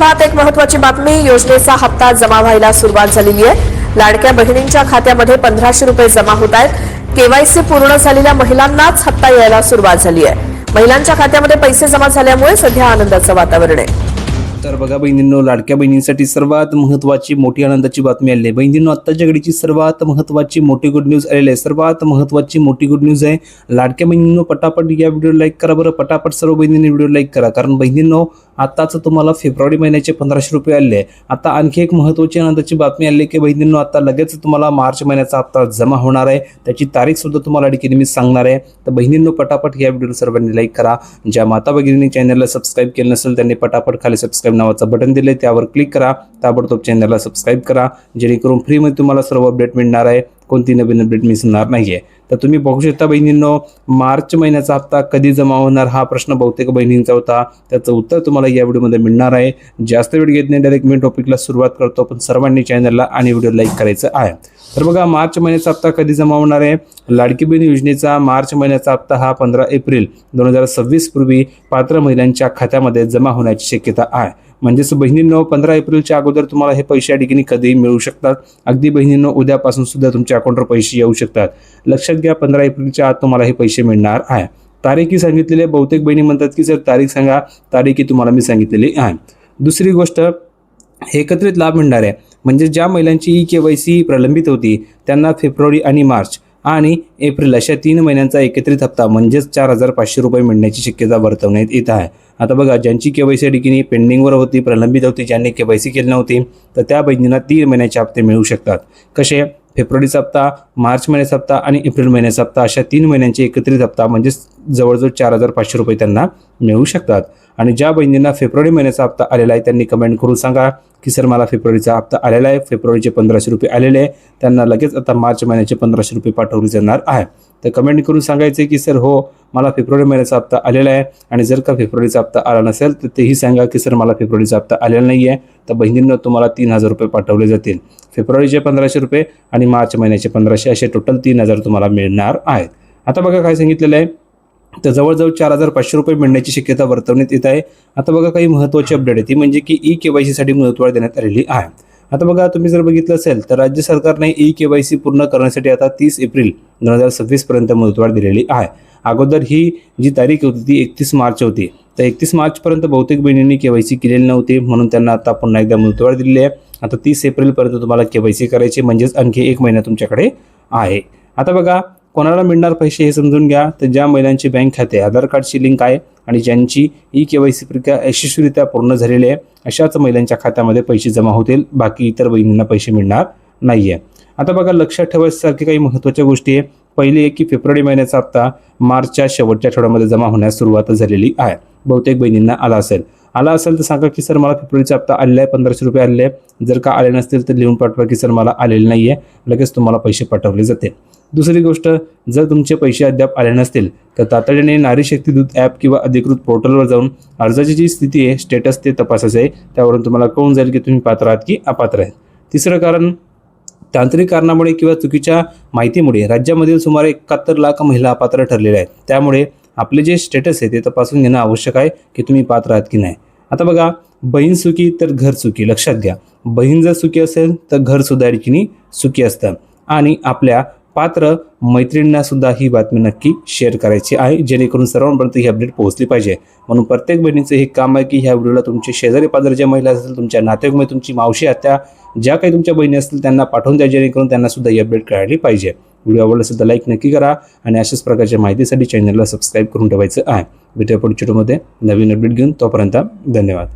संदर्भात एक महत्त्वाची बातमी. योजनेचा हप्ता जमा व्हायला सुरुवात झालेली आहे. लाडक्या बहिणींच्या खात्यामध्ये 1500 रुपये जमा होत आहेत. केवायसी पूर्ण झालेल्या महिलांनाच हप्ता यायला सुरुवात झाली आहे. महिलांच्या खात्यामध्ये पैसे जमा झाल्यामुळे सध्या आनंदाचं वातावरण आहे. तर बघा बहिणींनो, लाडक्या बहिणींसाठी सर्वात महत्त्वाची मोठी आनंदाची बातमी आली आहे. बहिणींनो, आत्ताच्या घडीची सर्वात महत्त्वाची मोठी गुड न्यूज आलेली आहे. सर्वात महत्त्वाची मोठी गुड न्यूज आहे. लाडक्या बहिणींनो, पटापट या व्हिडिओ लाईक करा बरं. पटापट सर्व बहिणींनी व्हिडिओ लाईक करा. कारण बहिणींनो, आताच तुम्हाला फेब्रुवारी महिन्याचे 1500 रुपये आले आहे. आता आणखी एक महत्त्वाची आनंदाची बातमी आली की बहिणींनो, आता लगेच तुम्हाला मार्च महिन्याचा हप्ता जमा होणार आहे. त्याची तारीख सुद्धा तुम्हाला आणखी मी सांगणार आहे. तर बहिणींनो, पटापट या व्हिडिओ सर्वांनी लाईक करा. ज्या माता भगिनींनी चॅनलला सबस्क्राईब केलं नसेल त्यांनी पटापट खाली सबस्क्राईब नावाचं बटन दिले, त्यावर क्लिक करा. ताबडतोब चॅनलला सबस्क्राईब करा, जेणेकरून फ्रीमध्ये तुम्हाला सर्व अपडेट मिळणार आहे. कोणती नवीन अपडेट मिस होणार नाहीये. तर तुम्ही बघू शकता बहिणींनो, मार्च महिन्याचा हप्ता कधी जमा होणार हा प्रश्न बहुतेक बहिणींचा होता. त्याचं उत्तर तुम्हाला या व्हिडिओमध्ये मिळणार आहे. जास्त वेळ घेत नाही, डायरेक्ट मी टॉपिकला सुरुवात करतो. पण सर्वांनी चॅनलला आणि व्हिडिओ लाईक करायचं आहे. तर बघा, मार्च महिन्याचा हप्ता कधी जमा होणार आहे. लाडकी बहीण योजनेचा मार्च महिन्याचा हप्ता हा 15 एप्रिल 2026 पूर्वी पात्र महिलांच्या खात्यामध्ये जमा होण्याची शक्यता आहे. म्हणजेच बहिणींनो, 15 एप्रिलच्या अगोदर तुम्हाला हे पैसे या ठिकाणी कधीही मिळू शकतात. अगदी बहिणींनो, उद्यापासून सुद्धा तुमच्या अकाउंटवर पैसे येऊ शकतात. लक्षात घ्या, 15 एप्रिलच्या आत तुम्हाला हे पैसे मिळणार आहे. तारीखही सांगितलेली आहे. बहुतेक बहिणी म्हणतात की सर तारीख सांगा. तारीखही तुम्हाला मी सांगितलेली आहे. दुसरी गोष्ट, एकत्रित लाभ मिळणार आहे. म्हणजे ज्या महिलांची KYC प्रलंबित होती त्यांना फेब्रुवारी आणि मार्च आणि एप्रिल अशा 3 महिन्यांचा एकत्रित हप्ता म्हणजेच 4500 रुपये मिळण्याची शक्यता वर्तवण्यात येत आहे. आता बघा, ज्यांची KYC या ठिकाणी पेंडिंगवर होती, प्रलंबित होती, ज्यांनी KYC केली नव्हती, तर त्या बहिणींना 3 महिन्याचे हप्ते मिळू शकतात. कसे? फेब्रुवारीचा हप्ता, मार्च महिन्याचा हप्ता आणि एप्रिल महिन्याचा हप्ता अशा 3 महिन्यांचे एकत्रित हप्ता म्हणजेच जवळजवळ 4500 रुपये त्यांना मिळू शकतात. आणि ज्या बहिणींना फेब्रुवारी महिन्याचा हप्ता आलेला आहे त्यांनी कमेंट करून सांगा की सर मला फेब्रुवारीचा हप्ता आलेला आहे, फेब्रुवारीचे 1500 रुपये आलेले आहे. त्यांना लगेच आता मार्च महिन्याचे 1500 रुपये पाठवले जाणार आहे. तर कमेंट करून सांगायचे की सर हो, मला फेब्रुवारी महिन्याचा हप्ता आलेला आहे. आणि जर का फेब्रुवारीचा हप्ता आला नसेल तर तेही सांगा की सर मला फेब्रुवारीचा हप्ता आलेला नाही आहे. तर बहिणींना तुम्हाला 3000 रुपये पाठवले जातील. फेब्रुवारीचे 1500 रुपये आणि मार्च महिन्याचे 1500 असे टोटल 3000 तुम्हाला मिळणार आहेत. आता बघा काय सांगितलेलं आहे, तर जवळजवळ 4500 रुपये मिळण्याची शक्यता वर्तवण्यात येत आहे. आता बघा, काही महत्त्वाची अपडेट आहे ती म्हणजे की KYC साठी मुदतवाढ देण्यात आलेली आहे. आता बघा, तुम्ही जर बघितलं असेल तर राज्य सरकारने KYC पूर्ण करण्यासाठी आता 30 एप्रिल 2026 पर्यंत मुदतवाढ दिलेली आहे. अगोदर ही जी तारीख होती ती 31 मार्च होती. तर 31 मार्चपर्यंत बहुतेक बहिणींनी KYC केलेली नव्हती, म्हणून त्यांना आता पुन्हा एकदा मुदतवाढ दिलेली आहे. आता 30 एप्रिलपर्यंत तुम्हाला KYC करायची, म्हणजेच आणखी 1 महिना तुमच्याकडे आहे. आता बघा, कोणाला मिळणार पैसे हे समजून घ्या. तर ज्या महिलांचे बँक खाते आधार कार्डची लिंक आहे आणि ज्यांची KYC प्रक्रिया यशस्वीरित्या पूर्ण झालेली आहे अशाच महिलांच्या खात्यामध्ये पैसे जमा होतील. बाकी इतर बहिणींना पैसे मिळणार नाहीये. आता बघा, लक्षात ठेवायसारखी काही महत्त्वाच्या गोष्टी आहे. पहिली आहे की फेब्रुवारी महिन्याचा हप्ता मार्चच्या शेवटच्या आठवड्यामध्ये जमा होण्यास सुरुवात झालेली आहे. बहुतेक बहिणींना आला असेल तर सांगा की सर मला फेब्रुवारीचा हप्ता आलेला आहे, 1500 रुपये आलेले आहे. जर का आले नसतील तर लिहून पाठवा की सर मला आलेले नाही आहे. लगेच तुम्हाला पैसे पाठवले जातील. दुसरी गोष्ट, जर तुमचे पैसे अद्याप आले नसतील तर तातडीने नारी शक्ती दूत ॲप किंवा अधिकृत पोर्टलवर जाऊन अर्जाची जी स्थिती आहे, स्टेटस ते तपासायचं आहे. त्यावरून तुम्हाला कळून जाईल की तुम्ही पात्र आहात की अपात्र आहेत. तिसरं कारण, तांत्रिक कारणामुळे किंवा चुकीच्या माहितीमुळे राज्यामधील सुमारे 71 लाख महिला अपात्र ठरलेल्या आहेत. त्यामुळे आपले जे स्टेटस आहे ते तपासून घेणं आवश्यक आहे की तुम्ही पात्र आहात की नाही. आता बघा, बहीण सुखी तर घर सुखी. लक्षात घ्या, बहीण जर सुखी असेल तर घर सुद्धा आणखीन सुखी असतं. आणि आपल्या पात्र मैत्रिणींना सुद्धा ही बातमी नक्की शेअर करायची आहे, जेणेकरून सर्वांपर्यंत ही अपडेट पोहोचली पाहिजे. म्हणून प्रत्येक बहिणीचं हे काम आहे की ह्या व्हिडिओला तुमचे शेजारी पाजारच्या महिला असतील, तुमच्या नातेवाईक, तुमची मावशी, आत्या, ज्या काही तुमच्या बहिणी असतील त्यांना पाठवून द्या, जेणेकरून त्यांना सुद्धा ही अपडेट कळाली पाहिजे. व्हिडिओ आवडला असेल तर लाईक नक्की करा आणि अशाच प्रकारच्या माहितीसाठी चॅनलला सबस्क्राईब करून ठेवायचं आहे. भेटूया पुढच्या व्हिडिओमध्ये नवीन अपडेट घेऊन. तोपर्यंत धन्यवाद.